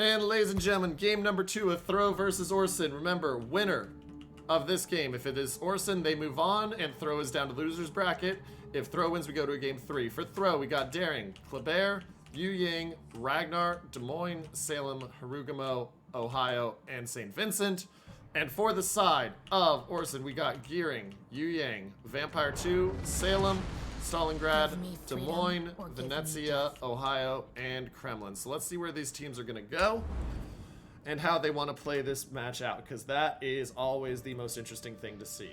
And ladies and gentlemen, game number 2 of Throw versus ORCEN. Remember, winner of this game. If it is ORCEN, they move on, and Throw is down to loser's bracket. If Throw wins, we go to a game 3. For Throw, we got Daring, Kleber, Yu Ying, Ragnar, Des Moines, Salem, Harugamo, Ohio, and St. Vincent. And for the side of ORCEN, we got Gearing, Yu Yang, Vampire 2, Salem, Stalingrad, Des Moines, Venezia, Ohio, and Kremlin. So let's see where these teams are going to go and how they want to play this match out, because that is always the most interesting thing to see.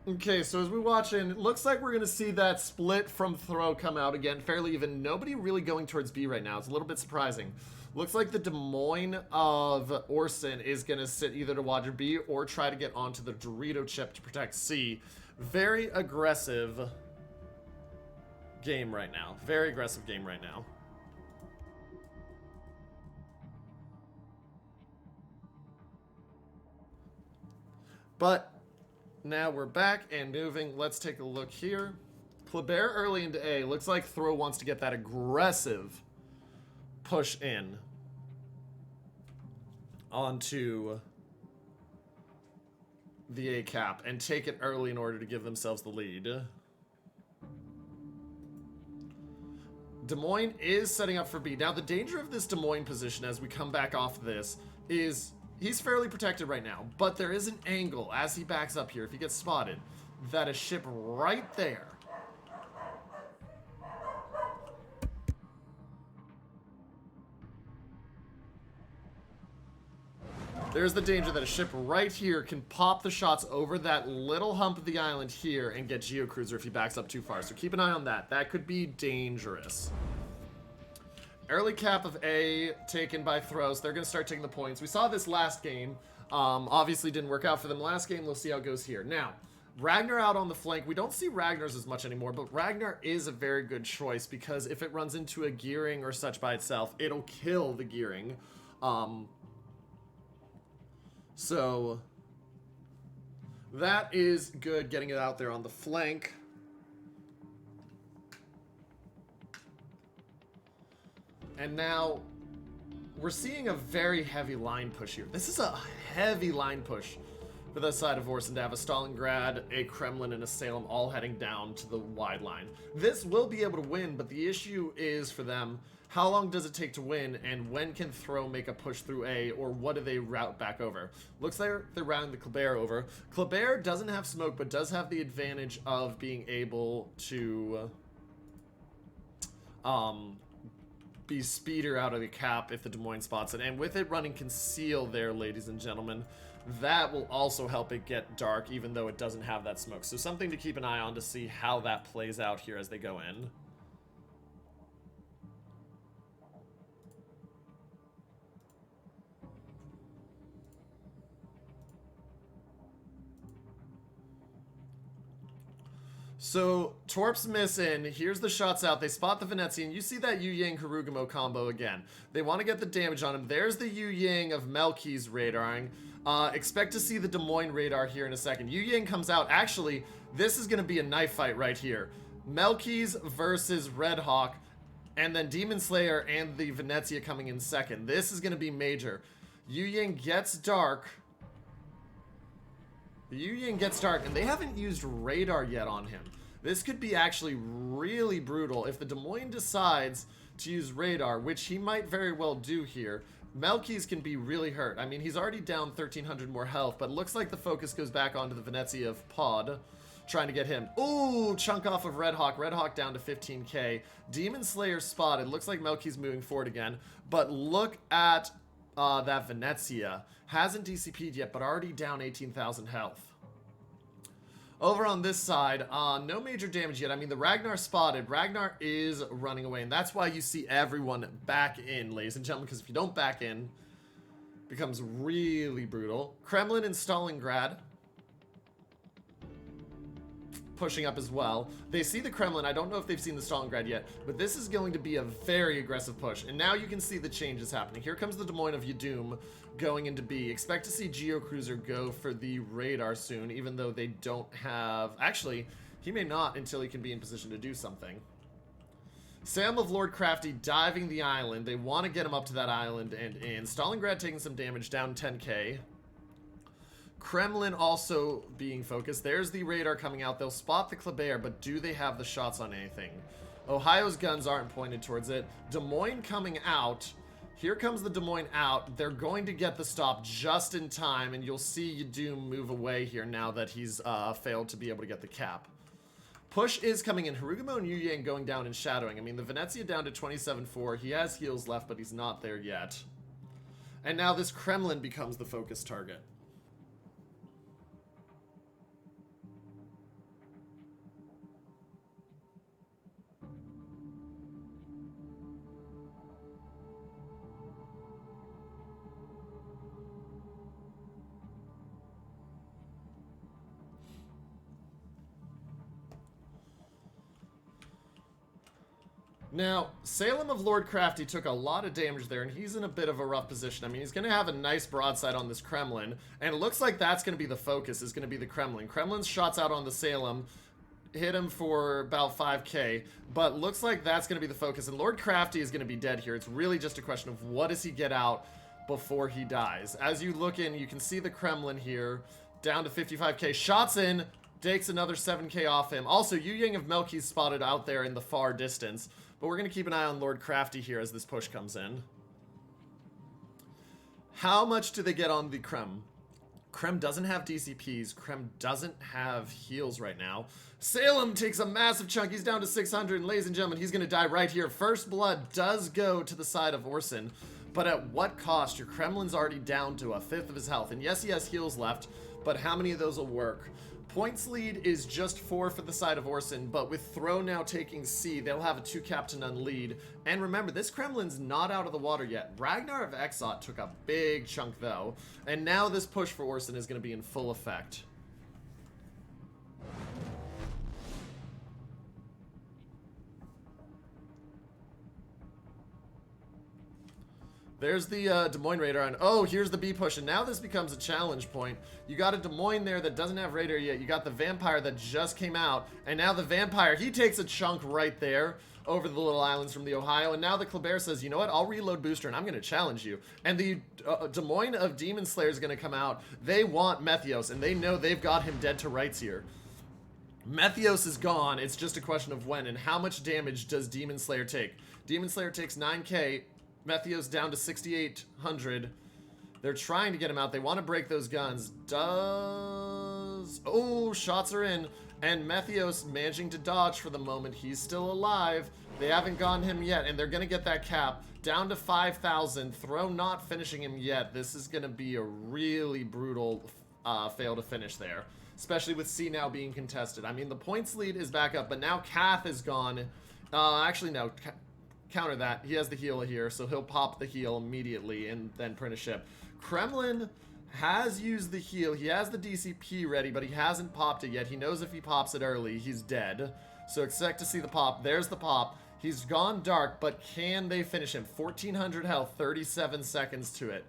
Okay, so as we watch in, it looks like we're going to see that split from Throw come out again, fairly even. Nobody really going towards B right now. It's a little bit surprising. Looks like the Des Moines of ORCEN is going to sit either to watch B or try to get onto the Dorito chip to protect C. Very aggressive game right now. Very aggressive game right now. But now we're back and moving. Let's take a look here. Kleber early into A. Looks like Throw wants to get that aggressive push in onto the A cap and take it early in order to give themselves the lead. Des Moines is setting up for B. Now, the danger of this Des Moines position as we come back off this is he's fairly protected right now, but there is an angle as he backs up here, if he gets spotted, that a ship right there there's the danger that a ship right here can pop the shots over that little hump of the island here and get Geocruiser if he backs up too far. So keep an eye on that. That could be dangerous. Early cap of A taken by Throws. They're going to start taking the points. We saw this last game. Obviously didn't work out for them last game. We'll see how it goes here. Now, Ragnar out on the flank. We don't see Ragnar's as much anymore, but Ragnar is a very good choice because if it runs into a Gearing or such by itself, it'll kill the Gearing. So that is good, getting it out there on the flank. And now we're seeing a very heavy line push here. This is a heavy line push for the side of ORCEN to have a Stalingrad, a Kremlin, and a Salem all heading down to the wide line. This will be able to win, but the issue is for them, how long does it take to win, and when can Throw make a push through A, or what do they route back over? Looks like they're routing the Kleber over. Kleber doesn't have smoke, but does have the advantage of being able to be speeder out of the cap if the Des Moines spots it. And with it running conceal there, ladies and gentlemen, that will also help it get dark, even though it doesn't have that smoke. So something to keep an eye on to see how that plays out here as they go in. So, Torps miss in. Here's the shots out. They spot the Venezian. You see that Yu Yang Harugamo combo again. They want to get the damage on him. There's the Yu Yang of Melky's radaring. Expect to see the Des Moines radar here in a second. Yu Yang comes out. Actually, this is going to be a knife fight right here. Melky's versus Red Hawk. And then Demon Slayer and the Venezia coming in second. This is going to be major. Yu Yang gets dark. The Yu Yang gets dark, and they haven't used radar yet on him. This could be actually really brutal if the Des Moines decides to use radar, which he might very well do here. Melky's can be really hurt. I mean, he's already down 1,300 more health, but it looks like the focus goes back onto the Venezia of Pod. trying to get him. Ooh, chunk off of Red Hawk. Red Hawk down to 15k. Demon Slayer spotted. Looks like Melky's moving forward again. But look at that Venezia. Hasn't DCP'd yet, but already down 18,000 health. Over on this side, no major damage yet. I mean, the Ragnar spotted. Ragnar is running away, and that's why you see everyone back in, ladies and gentlemen, because if you don't back in, it becomes really brutal. Kremlin and Stalingrad pushing up as well. They see the Kremlin. I don't know if they've seen the Stalingrad yet, but this is going to be a very aggressive push. And now you can see the changes happening. Here comes the Des Moines of Yadum going into B. Expect to see Geocruiser go for the radar soon, even though they don't have... Actually, he may not until he can be in position to do something. Sam of Lord Crafty diving the island. They want to get him up to that island and in. Stalingrad taking some damage, down 10k. Kremlin also being focused. There's the radar coming out. They'll spot the Kleber, but do they have the shots on anything? Ohio's guns aren't pointed towards it. Des Moines coming out. Here comes the Des Moines out. They're going to get the stop just in time, and you'll see Yadum move away here now that he's failed to be able to get the cap. Push is coming in. Harugumo and Yu Yang going down and shadowing. I mean, the Venezia down to 27-4. He has heals left, but he's not there yet. And now this Kremlin becomes the focus target. Now, Salem of Lord Crafty took a lot of damage there, and he's in a bit of a rough position. I mean, he's going to have a nice broadside on this Kremlin, and it looks like that's going to be the focus, is going to be the Kremlin. Kremlin's shots out on the Salem hit him for about 5k, but looks like that's going to be the focus, and Lord Crafty is going to be dead here. It's really just a question of what does he get out before he dies. As you look in, you can see the Kremlin here, down to 55k. Shots in, takes another 7k off him. Also, Yu Yang of Melky's spotted out there in the far distance. But we're going to keep an eye on Lord Crafty here as this push comes in. How much do they get on the Krem? Krem doesn't have DCPs. Krem doesn't have heals right now. Salem takes a massive chunk. He's down to 600. And ladies and gentlemen, he's going to die right here. First blood does go to the side of ORCEN. But at what cost? Your Kremlin's already down to a fifth of his health. And yes, he has heals left. But how many of those will work? Points lead is just 4 for the side of ORCEN, but with Throw now taking C, they'll have a 2-captain-none lead. And remember, this Kremlin's not out of the water yet. Ragnar of Exot took a big chunk, though. And now this push for ORCEN is going to be in full effect. There's the Des Moines radar, and oh, here's the B push, and now this becomes a challenge point. You got a Des Moines there that doesn't have radar yet. You got the Vampire that just came out, and now the Vampire, he takes a chunk right there over the little islands from the Ohio, and now the Kleber says, you know what, I'll reload booster, and I'm going to challenge you. And the Des Moines of Demon Slayer is going to come out. They want Methios, and they know they've got him dead to rights here. Methios is gone. It's just a question of when, and how much damage does Demon Slayer take? Demon Slayer takes 9k. Methios down to 6,800. They're trying to get him out. They want to break those guns. Oh, shots are in. And Methios managing to dodge for the moment. He's still alive. They haven't gotten him yet, and they're going to get that cap. Down to 5,000. Throw not finishing him yet. This is going to be a really brutal fail to finish there. Especially with C now being contested. I mean, the points lead is back up, but now Kath is gone. Actually, no. Counter that. He has the heal here, so he'll pop the heal immediately and then print a ship. Kremlin has used the heal. He has the DCP ready, but he hasn't popped it yet. He knows if he pops it early, he's dead. So expect to see the pop. There's the pop. He's gone dark, but can they finish him? 1,400 health, 37 seconds to it.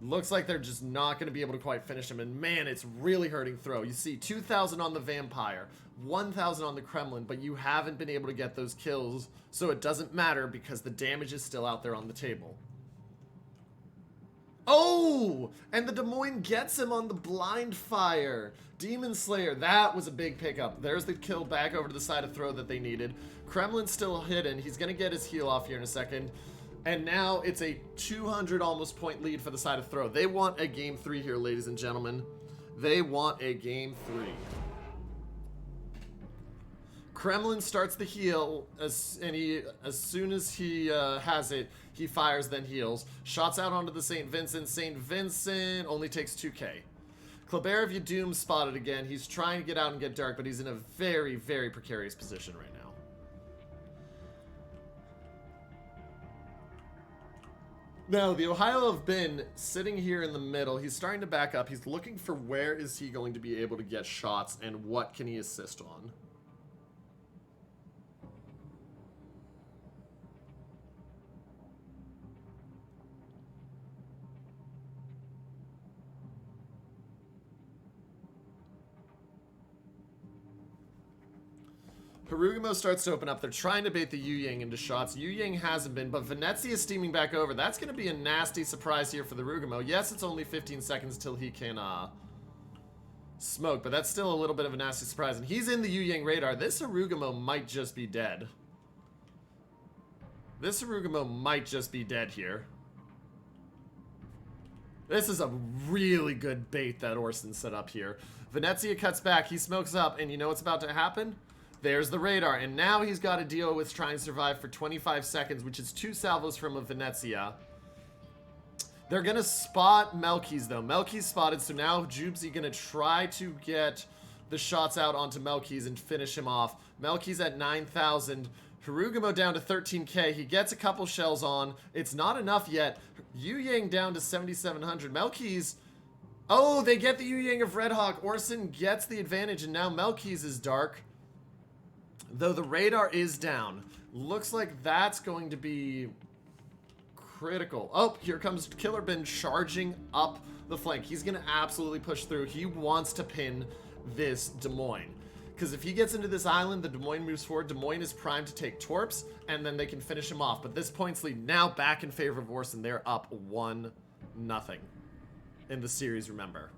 Looks like they're just not going to be able to quite finish him. And man, it's really hurting Throw. You see 2,000 on the Vampire, 1,000 on the Kremlin, but you haven't been able to get those kills. So it doesn't matter because the damage is still out there on the table. Oh! And the Des Moines gets him on the blind fire. Demon Slayer, that was a big pickup. There's the kill back over to the side of Throw that they needed. Kremlin's still hidden. He's going to get his heal off here in a second. And now it's a 200 almost point lead for the side of Throw. They want a game 3 here, ladies and gentlemen. They want a game 3. Kremlin starts the heal, as soon as he has it, he fires, then heals. Shots out onto the St. Vincent. St. Vincent only takes 2k. Kleber of Yadum spotted again. He's trying to get out and get dark, but he's in a very, very precarious position right now. Now, the Ohio have been sitting here in the middle. He's starting to back up. He's looking for where is he going to be able to get shots and what can he assist on. Harugamo starts to open up. They're trying to bait the Yu Yang into shots. Yu Yang hasn't been, but Venezia is steaming back over. That's going to be a nasty surprise here for the Harugamo. Yes, it's only 15 seconds till he can smoke, but that's still a little bit of a nasty surprise. And he's in the Yu Yang radar. This Harugamo might just be dead. This Harugamo might just be dead here. This is a really good bait that ORCEN set up here. Venezia cuts back. He smokes up, and you know what's about to happen? There's the radar, and now he's got to deal with trying to survive for 25 seconds, which is 2 salvos from a Venezia. They're going to spot Melkis, though. Melkis spotted, so now Jubesy going to try to get the shots out onto Melkis and finish him off. Melkis at 9,000. Harugamo down to 13k. He gets a couple shells on. It's not enough yet. Yu Yang down to 7,700. Melkis... Oh, they get the Yu Yang of Red Hawk. ORCEN gets the advantage, and now Melkis is dark. Though the radar is down. Looks like that's going to be critical. Oh, here comes Killer Bin charging up the flank. He's going to absolutely push through. He wants to pin this Des Moines. Because if he gets into this island, the Des Moines moves forward. Des Moines is primed to take Torps, and then they can finish him off. But this points lead now back in favor of ORCEN. They're up 1-0 in the series, remember.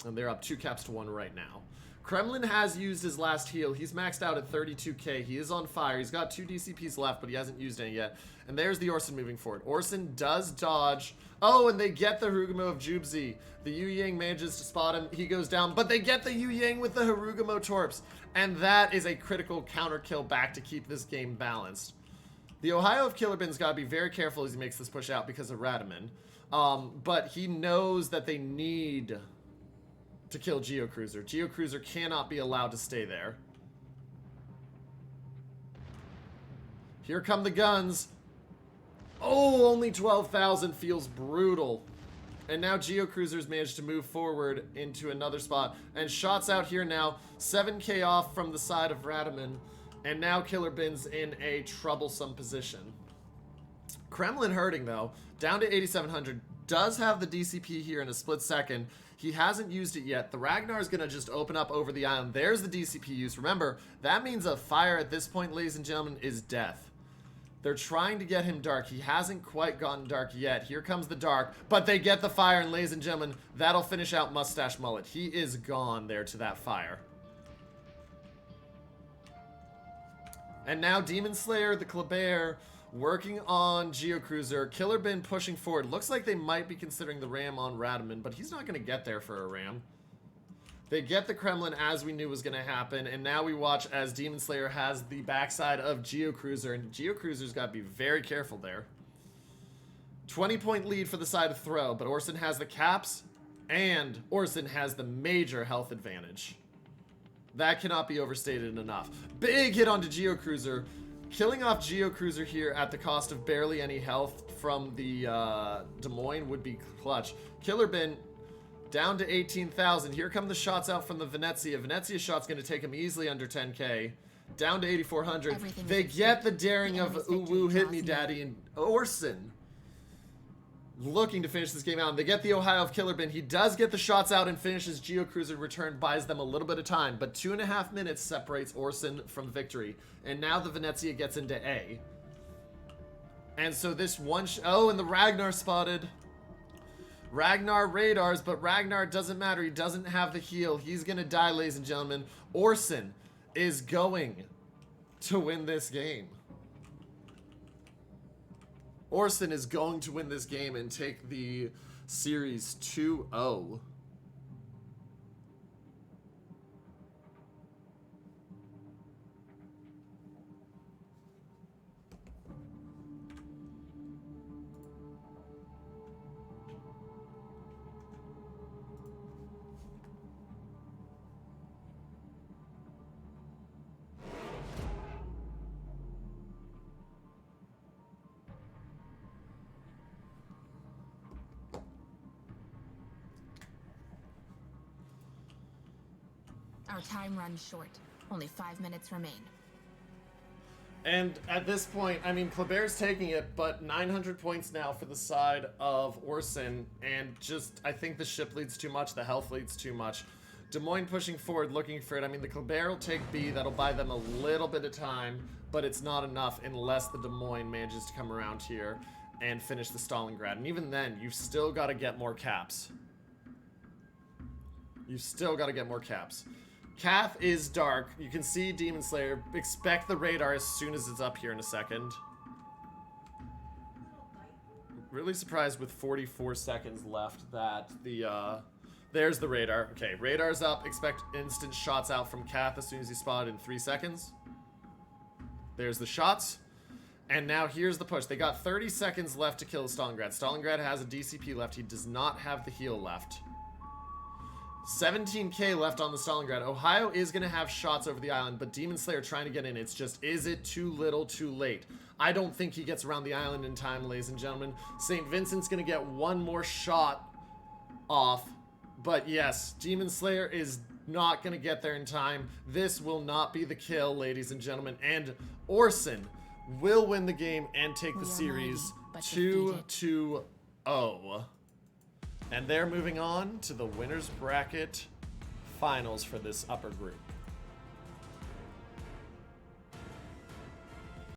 And they're up 2 caps to 1 right now. Kremlin has used his last heal. He's maxed out at 32k. He is on fire. He's got 2 DCPs left, but he hasn't used any yet. And there's the ORCEN moving forward. ORCEN does dodge. Oh, and they get the Harugamo of Jubesy. The Yu Yang manages to spot him. He goes down, but they get the Yu Yang with the Harugamo Torps. And that is a critical counter kill back to keep this game balanced. The Ohio of Killer Bin's got to be very careful as he makes this push out because of Radaman. But he knows that they need to kill Geocruiser. Geocruiser cannot be allowed to stay there. Here come the guns. Oh, only 12,000 feels brutal. And now Geocruiser's managed to move forward into another spot. And shots out here now. 7k off from the side of Radaman. And now Killer Bin's in a troublesome position. Kremlin hurting though. Down to 8,700. Does have the DCP here in a split second. He hasn't used it yet. The Ragnar's going to just open up over the island. There's the DCP use. Remember, that means a fire at this point, ladies and gentlemen, is death. They're trying to get him dark. He hasn't quite gotten dark yet. Here comes the dark, but they get the fire, and ladies and gentlemen, that'll finish out Mustache Mullet. He is gone there to that fire. And now Demon Slayer, the Kleber, working on Geocruiser. Killer Bin pushing forward. Looks like they might be considering the ram on Radaman, but he's not going to get there for a ram. They get the Kremlin as we knew was going to happen, and now we watch as Demon Slayer has the backside of Geocruiser, and Geocruiser's got to be very careful there. 20-point lead for the side of Throw, but ORCEN has the caps, and ORCEN has the major health advantage. That cannot be overstated enough. Big hit onto Geocruiser. Killing off Geocruiser here at the cost of barely any health from the Des Moines would be clutch. Killer Bin down to 18,000. Here come the shots out from the Venezia. Venezia's shot's going to take him easily under 10k. Down to 8,400. They get the daring of Ooh Woo Hit Me Daddy and ORCEN looking to finish this game out. And they get the Ohio of Killer Bin. He does get the shots out and finishes. Geocruiser return buys them a little bit of time, but 2.5 minutes separates ORCEN from victory. And now the Venezia gets into A. And so this one... Oh, and the Ragnar spotted. Ragnar radars, but Ragnar doesn't matter. He doesn't have the heal. He's going to die, ladies and gentlemen. ORCEN is going to win this game. ORCEN is going to win this game and take the series 2-0. Our time runs short. Only 5 minutes remain. And at this point, I mean, Klebert's taking it, but 900 points now for the side of ORCEN, and just, I think the ship leads too much, the health leads too much. Des Moines pushing forward, looking for it. I mean, the Klebert will take B, that'll buy them a little bit of time, but it's not enough unless the Des Moines manages to come around here and finish the Stalingrad. And even then, you've still got to get more caps. You've still got to get more caps. Cath is dark. You can see Demon Slayer. Expect the radar as soon as it's up here in a second. Really surprised with 44 seconds left that the, there's the radar. Okay, radar's up. Expect instant shots out from Cath as soon as he's spotted in 3 seconds. There's the shots. And now here's the push. They got 30 seconds left to kill Stalingrad. Stalingrad has a DCP left. He does not have the heal left. 17k left on the Stalingrad. Ohio is going to have shots over the island, but Demon Slayer trying to get in. It's just, is it too little, too late? I don't think he gets around the island in time, ladies and gentlemen. St. Vincent's going to get one more shot off. But yes, Demon Slayer is not going to get there in time. This will not be the kill, ladies and gentlemen. And ORCEN will win the game and take the series 2-0. And they're moving on to the winner's bracket finals for this upper group.